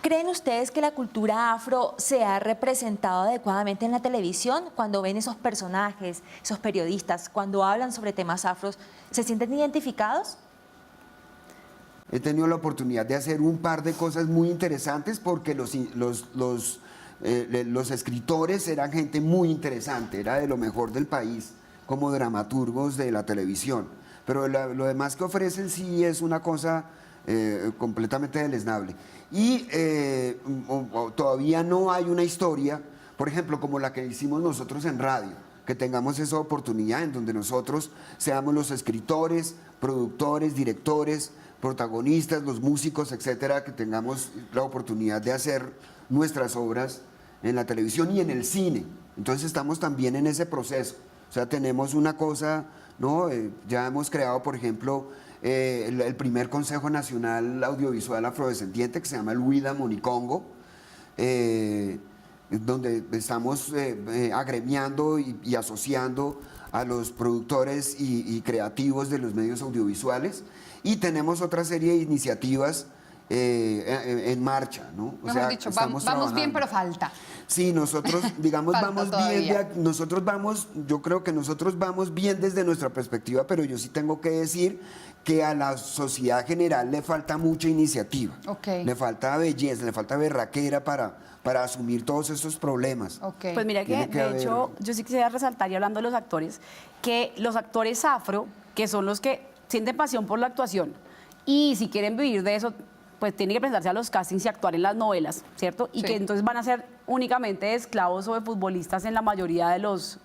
¿Creen ustedes que la cultura afro se ha representado adecuadamente en la televisión? Cuando ven esos personajes, esos periodistas, cuando hablan sobre temas afros, ¿se sienten identificados? He tenido la oportunidad de hacer un par de cosas muy interesantes porque los escritores eran gente muy interesante, era de lo mejor del país como dramaturgos de la televisión. Pero lo demás que ofrecen sí es una cosa completamente deleznable. Y todavía no hay una historia, por ejemplo, como la que hicimos nosotros en radio, que tengamos esa oportunidad en donde nosotros seamos los escritores, productores, directores, protagonistas, los músicos, etcétera, que tengamos la oportunidad de hacer nuestras obras en la televisión y en el cine. Entonces estamos también en ese proceso. O sea, tenemos una cosa, ¿no? Ya hemos creado, por ejemplo, el primer Consejo Nacional Audiovisual Afrodescendiente, que se llama el Huida Monicongo, donde estamos agremiando y asociando a los productores y creativos de los medios audiovisuales, y tenemos otra serie de iniciativas en marcha, ¿no? O sea, dicho, vamos bien, pero falta. Sí, nosotros, digamos, vamos bien, yo creo que nosotros vamos bien desde nuestra perspectiva, pero yo sí tengo que decir que a la sociedad general le falta mucha iniciativa, le falta belleza, le falta berraquera para asumir todos esos problemas. Pues mira que de hecho, yo sí quisiera resaltar, y hablando de los actores, que los actores afro, que son los que sienten pasión por la actuación, y si quieren vivir de eso, pues tienen que presentarse a los castings y actuar en las novelas, ¿cierto? Y que entonces van a ser únicamente esclavos o de futbolistas en la mayoría de los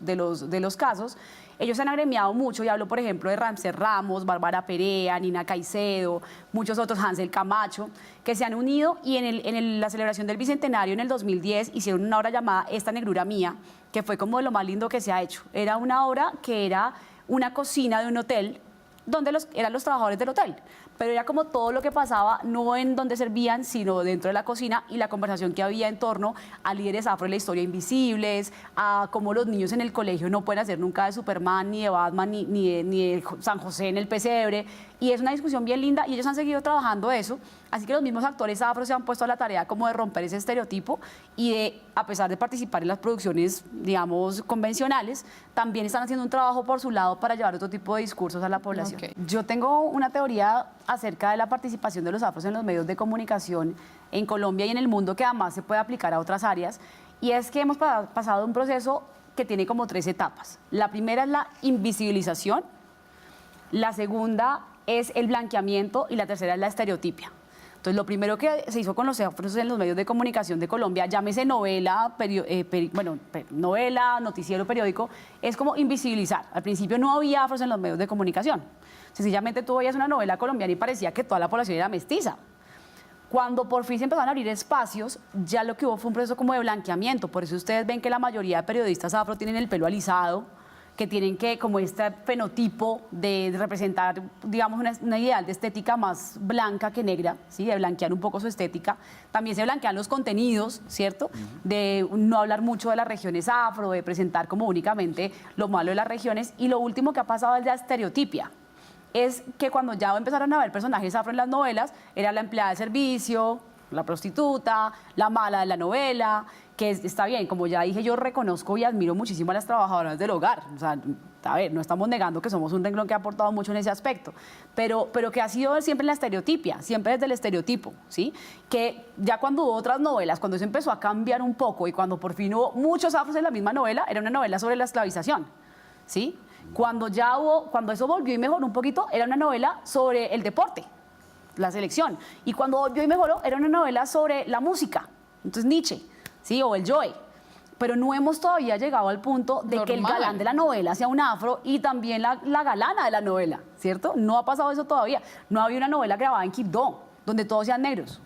casos. Ellos se han agremiado mucho, y hablo, por ejemplo, de Ramsés Ramos, Bárbara Perea, Nina Caicedo, muchos otros, Hansel Camacho, que se han unido y en la celebración del Bicentenario en el 2010 hicieron una obra llamada Esta Negrura Mía, que fue como de lo más lindo que se ha hecho. Era una obra que era una cocina de un hotel, donde eran los trabajadores del hotel, pero era como todo lo que pasaba, no en donde servían, sino dentro de la cocina, y la conversación que había en torno a líderes afro de la historia invisibles, a cómo los niños en el colegio no pueden hacer nunca de Superman, ni de Batman, ni de San José en el pesebre, y es una discusión bien linda, y ellos han seguido trabajando eso, así que los mismos actores afro se han puesto a la tarea como de romper ese estereotipo, y de, a pesar de participar en las producciones, digamos, convencionales, también están haciendo un trabajo por su lado para llevar otro tipo de discursos a la población. Ok. Yo tengo una teoría acerca de la participación de los afros en los medios de comunicación en Colombia y en el mundo, que además se puede aplicar a otras áreas, y es que hemos pasado un proceso que tiene como 3 etapas. La primera es la invisibilización, la segunda es el blanqueamiento y la tercera es la estereotipia. Entonces, lo primero que se hizo con los afros en los medios de comunicación de Colombia, llámese novela, novela, noticiero, periódico, es como invisibilizar. Al principio no había afros en los medios de comunicación. Sencillamente tú veías una novela colombiana y parecía que toda la población era mestiza. Cuando por fin se empezaron a abrir espacios, ya lo que hubo fue un proceso como de blanqueamiento. Por eso ustedes ven que la mayoría de periodistas afro tienen el pelo alisado, que tienen que, como este fenotipo de representar, digamos, una ideal de estética más blanca que negra, ¿sí? De blanquear un poco su estética. También se blanquean los contenidos, ¿cierto? De no hablar mucho de las regiones afro, de presentar como únicamente lo malo de las regiones. Y lo último que ha pasado es la estereotipia. Es que cuando ya empezaron a ver personajes afro en las novelas, era la empleada de servicio, la prostituta, la mala de la novela, que está bien, como ya dije, yo reconozco y admiro muchísimo a las trabajadoras del hogar. O sea, a ver, no estamos negando que somos un renglón que ha aportado mucho en ese aspecto, pero que ha sido siempre en la estereotipia, siempre desde el estereotipo, ¿sí? Que ya cuando hubo otras novelas, cuando eso empezó a cambiar un poco y cuando por fin hubo muchos afros en la misma novela, era una novela sobre la esclavización, ¿sí? Cuando eso volvió y mejoró un poquito, era una novela sobre el deporte, la selección. Y cuando volvió y mejoró, era una novela sobre la música. Entonces Nietzsche, ¿sí? O el Joy. Pero no hemos todavía llegado al punto de que el galán de la novela sea un afro y también la galana de la novela, ¿cierto? No ha pasado eso todavía. No había una novela grabada en Quibdó, donde todos sean negros,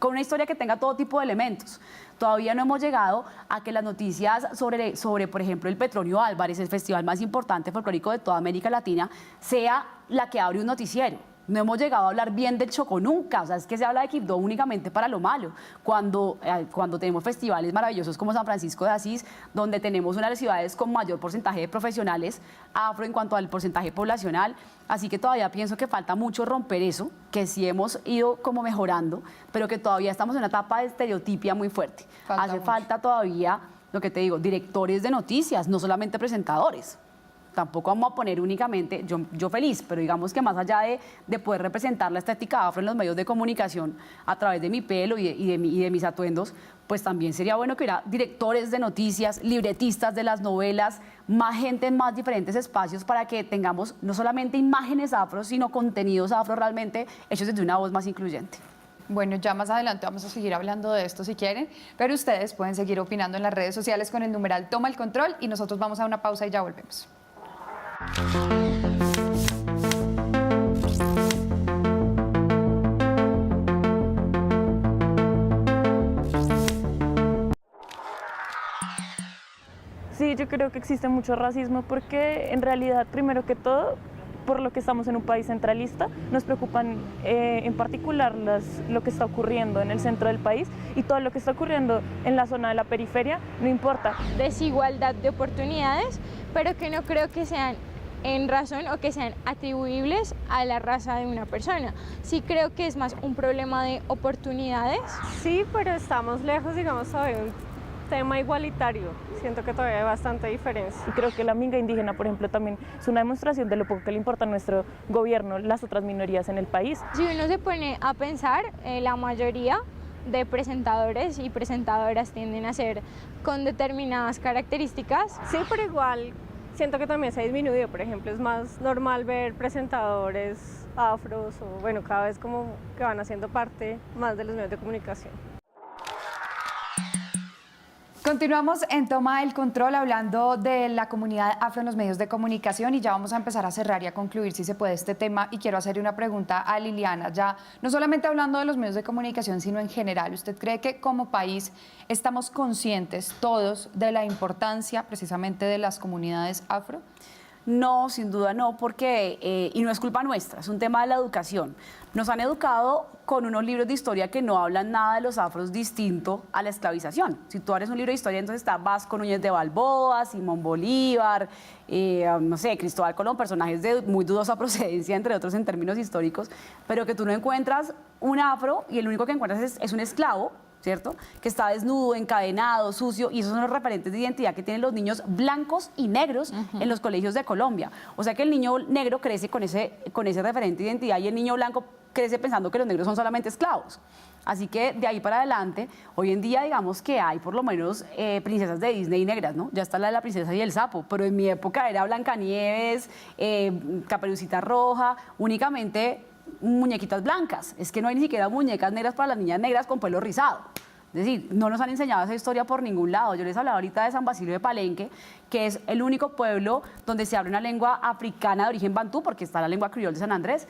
con una historia que tenga todo tipo de elementos. Todavía no hemos llegado a que las noticias sobre, por ejemplo, el Petronio Álvarez, el festival más importante folclórico de toda América Latina, sea la que abre un noticiero. No hemos llegado a hablar bien del Chocó nunca, o sea, es que se habla de Quibdó únicamente para lo malo, cuando tenemos festivales maravillosos como San Francisco de Asís, donde tenemos una de las ciudades con mayor porcentaje de profesionales afro en cuanto al porcentaje poblacional, así que todavía pienso que falta mucho romper eso, que sí hemos ido como mejorando, pero que todavía estamos en una etapa de estereotipia muy fuerte. Hace falta todavía, lo que te digo, directores de noticias, no solamente presentadores. Tampoco vamos a poner únicamente, yo feliz, pero digamos que más allá de poder representar la estética afro en los medios de comunicación a través de mi pelo y de mis atuendos, pues también sería bueno que hubiera directores de noticias, libretistas de las novelas, más gente en más diferentes espacios para que tengamos no solamente imágenes afro, sino contenidos afro realmente hechos desde una voz más incluyente. Bueno, ya más adelante vamos a seguir hablando de esto si quieren, pero ustedes pueden seguir opinando en las redes sociales con el numeral Toma el Control y nosotros vamos a una pausa y ya volvemos. Sí, yo creo que existe mucho racismo porque en realidad, primero que todo, por lo que estamos en un país centralista, nos preocupan en particular lo que está ocurriendo en el centro del país y todo lo que está ocurriendo en la zona de la periferia, no importa. Desigualdad de oportunidades, pero que no creo que sean en razón o que sean atribuibles a la raza de una persona. Sí creo que es más un problema de oportunidades. Sí, pero estamos lejos, digamos, todavía de un tema igualitario. Siento que todavía hay bastante diferencia. Y creo que la minga indígena, por ejemplo, también es una demostración de lo poco que le importa a nuestro gobierno, las otras minorías en el país. Si uno se pone a pensar, la mayoría de presentadores y presentadoras tienden a ser con determinadas características. Sí, pero igual siento que también se ha disminuido. Por ejemplo, es más normal ver presentadores afros o, bueno, cada vez como que van haciendo parte más de los medios de comunicación. Continuamos en Toma el Control hablando de la comunidad afro en los medios de comunicación y ya vamos a empezar a cerrar y a concluir si se puede este tema y quiero hacerle una pregunta a Liliana, ya no solamente hablando de los medios de comunicación sino en general. ¿Usted cree que como país estamos conscientes todos de la importancia precisamente de las comunidades afro? No, sin duda no, porque, y no es culpa nuestra, es un tema de la educación. Nos han educado con unos libros de historia que no hablan nada de los afros distinto a la esclavización. Si tú abres un libro de historia, entonces está Vasco Núñez de Balboa, Simón Bolívar, no sé, Cristóbal Colón, personajes de muy dudosa procedencia, entre otros en términos históricos, pero que tú no encuentras un afro y el único que encuentras es un esclavo, ¿cierto? Que está desnudo, encadenado, sucio, y esos son los referentes de identidad que tienen los niños blancos y negros en los colegios de Colombia. O sea que el niño negro crece con ese referente de identidad y el niño blanco crece pensando que los negros son solamente esclavos. Así que de ahí para adelante, hoy en día digamos que hay por lo menos princesas de Disney negras, ¿no? Ya está la de la princesa y el sapo, pero en mi época era Blancanieves, Caperucita Roja, únicamente muñequitas blancas. Es que no hay ni siquiera muñecas negras para las niñas negras con pelo rizado. Es decir, no nos han enseñado esa historia por ningún lado. Yo les hablaba ahorita de San Basilio de Palenque, que es el único pueblo donde se habla una lengua africana de origen bantú, porque está la lengua criol de San Andrés,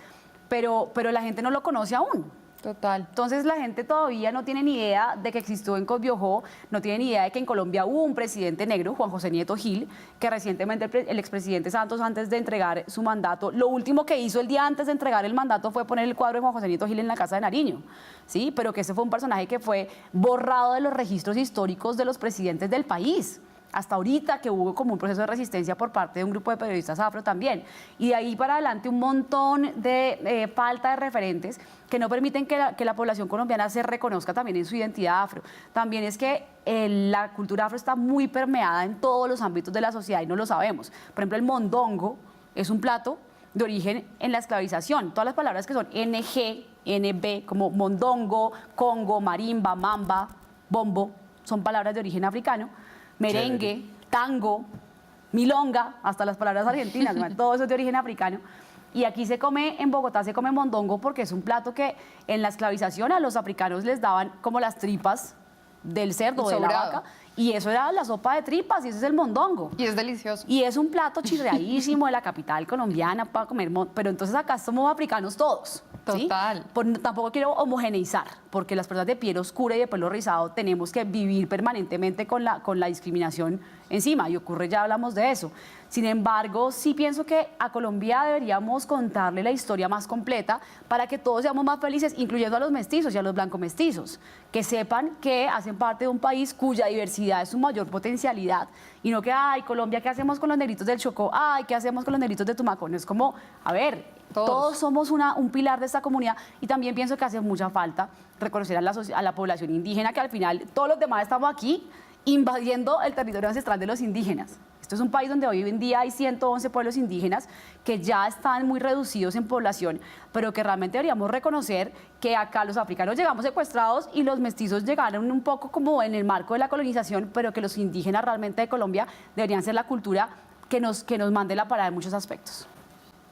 pero la gente no lo conoce aún. Total. Entonces la gente todavía no tiene ni idea de que existió en Cosbiojó, no tiene ni idea de que en Colombia hubo un presidente negro, Juan José Nieto Gil, que recientemente el expresidente Santos, antes de entregar su mandato, lo último que hizo el día antes de entregar el mandato fue poner el cuadro de Juan José Nieto Gil en la Casa de Nariño, ¿sí? Pero que ese fue un personaje que fue borrado de los registros históricos de los presidentes del país. Hasta ahorita que hubo como un proceso de resistencia por parte de un grupo de periodistas afro también. Y de ahí para adelante un montón de falta de referentes que no permiten que la población colombiana se reconozca también en su identidad afro. También es que la cultura afro está muy permeada en todos los ámbitos de la sociedad y no lo sabemos. Por ejemplo, el mondongo es un plato de origen en la esclavización. Todas las palabras que son NG, NB, como mondongo, congo, marimba, mamba, bombo, son palabras de origen africano. Merengue, tango, milonga, hasta las palabras argentinas, ¿no? Todo eso es de origen africano. Y aquí se come, en Bogotá se come mondongo porque es un plato que en la esclavización a los africanos les daban como las tripas del cerdo o de la vaca. Y eso era la sopa de tripas y ese es el mondongo. Y es delicioso. Y es un plato chirreadísimo de la capital colombiana para comer, pero entonces acá somos africanos todos. Total. ¿Sí? Tampoco quiero homogeneizar, porque las personas de piel oscura y de pelo rizado tenemos que vivir permanentemente con la discriminación encima, y ocurre, ya hablamos de eso. Sin embargo, sí pienso que a Colombia deberíamos contarle la historia más completa para que todos seamos más felices, incluyendo a los mestizos y a los blancomestizos, que sepan que hacen parte de un país cuya diversidad es su mayor potencialidad, y no que, ay, Colombia, ¿qué hacemos con los negritos del Chocó? Ay, ¿qué hacemos con los negritos de Tumaco? No, es como, a ver, todos somos un pilar de esta comunidad, y también pienso que hace mucha falta reconocer a la población indígena, que al final todos los demás estamos aquí invadiendo el territorio ancestral de los indígenas. Esto es un país donde hoy en día hay 111 pueblos indígenas que ya están muy reducidos en población, pero que realmente deberíamos reconocer que acá los africanos llegamos secuestrados y los mestizos llegaron un poco como en el marco de la colonización, pero que los indígenas realmente de Colombia deberían ser la cultura que nos mande la parada en muchos aspectos.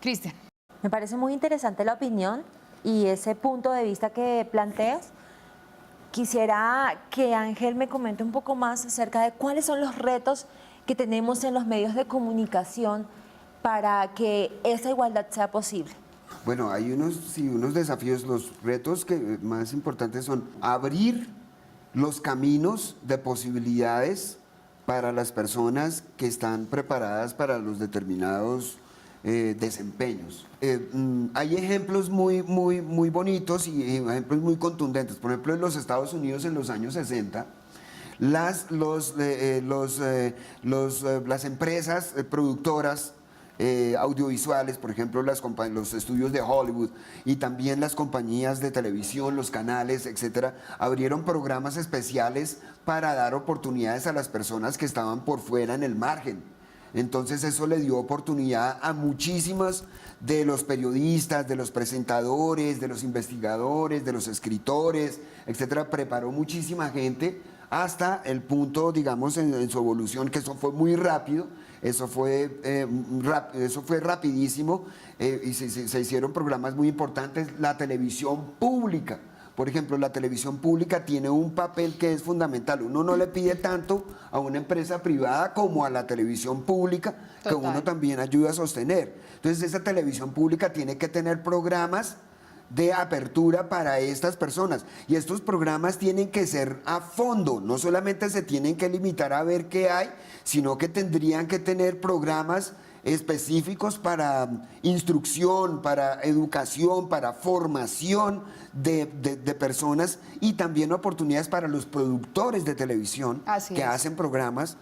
Cristian. Me parece muy interesante la opinión y ese punto de vista que planteas. Quisiera que Ángel me comente un poco más acerca de cuáles son los retos que tenemos en los medios de comunicación para que esa igualdad sea posible. Bueno, hay unos desafíos. Los retos más importantes son abrir los caminos de posibilidades para las personas que están preparadas para los determinados desempeños. Hay ejemplos muy bonitos y ejemplos muy contundentes. Por ejemplo, en los Estados Unidos en los años 60, las empresas productoras audiovisuales, por ejemplo, los estudios de Hollywood y también las compañías de televisión, los canales, etcétera, abrieron programas especiales para dar oportunidades a las personas que estaban por fuera en el margen. Entonces eso le dio oportunidad a muchísimos de los periodistas, de los presentadores, de los investigadores, de los escritores, etcétera. Preparó muchísima gente hasta el punto, digamos, en su evolución, que eso fue muy rápido, eso fue rapidísimo, y se hicieron programas muy importantes. La televisión pública, por ejemplo, la televisión pública tiene un papel que es fundamental. Uno no le pide tanto a una empresa privada como a la televisión pública, que uno también ayuda a sostener. Entonces, esa televisión pública tiene que tener programas de apertura para estas personas, y estos programas tienen que ser a fondo, no solamente se tienen que limitar a ver qué hay, sino que tendrían que tener programas específicos para instrucción, para educación, para formación de personas, y también oportunidades para los productores de televisión que hacen programas,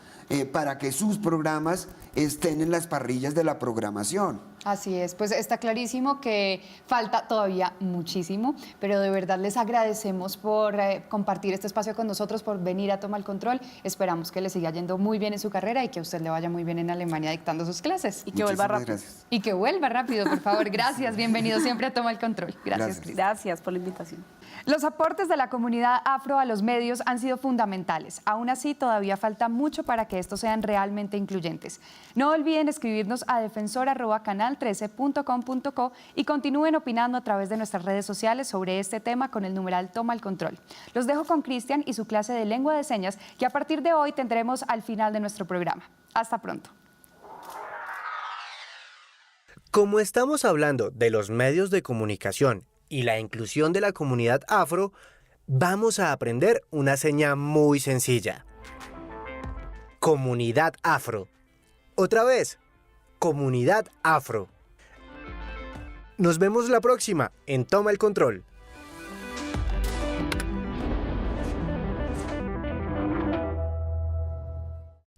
para que sus programas estén en las parrillas de la programación. Así es, pues está clarísimo que falta todavía muchísimo, pero de verdad les agradecemos por compartir este espacio con nosotros, por venir a Toma el Control. Esperamos que le siga yendo muy bien en su carrera y que a usted le vaya muy bien en Alemania dictando sus clases. Y que vuelva rápido. Gracias. Y que vuelva rápido, por favor. Gracias, bienvenido siempre a Toma el Control. Gracias, Cris. Gracias por la invitación. Los aportes de la comunidad afro a los medios han sido fundamentales. Aún así, todavía falta mucho para que estos sean realmente incluyentes. No olviden escribirnos a defensor@canal13.com.co y continúen opinando a través de nuestras redes sociales sobre este tema con el numeral Toma el Control. Los dejo con Cristian y su clase de lengua de señas, que a partir de hoy tendremos al final de nuestro programa. Hasta pronto. Como estamos hablando de los medios de comunicación y la inclusión de la comunidad afro, vamos a aprender una seña muy sencilla. Comunidad afro. Otra vez, comunidad afro. Nos vemos la próxima en Toma el Control.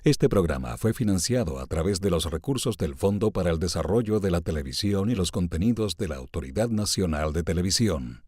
Este programa fue financiado a través de los recursos del Fondo para el Desarrollo de la Televisión y los Contenidos de la Autoridad Nacional de Televisión.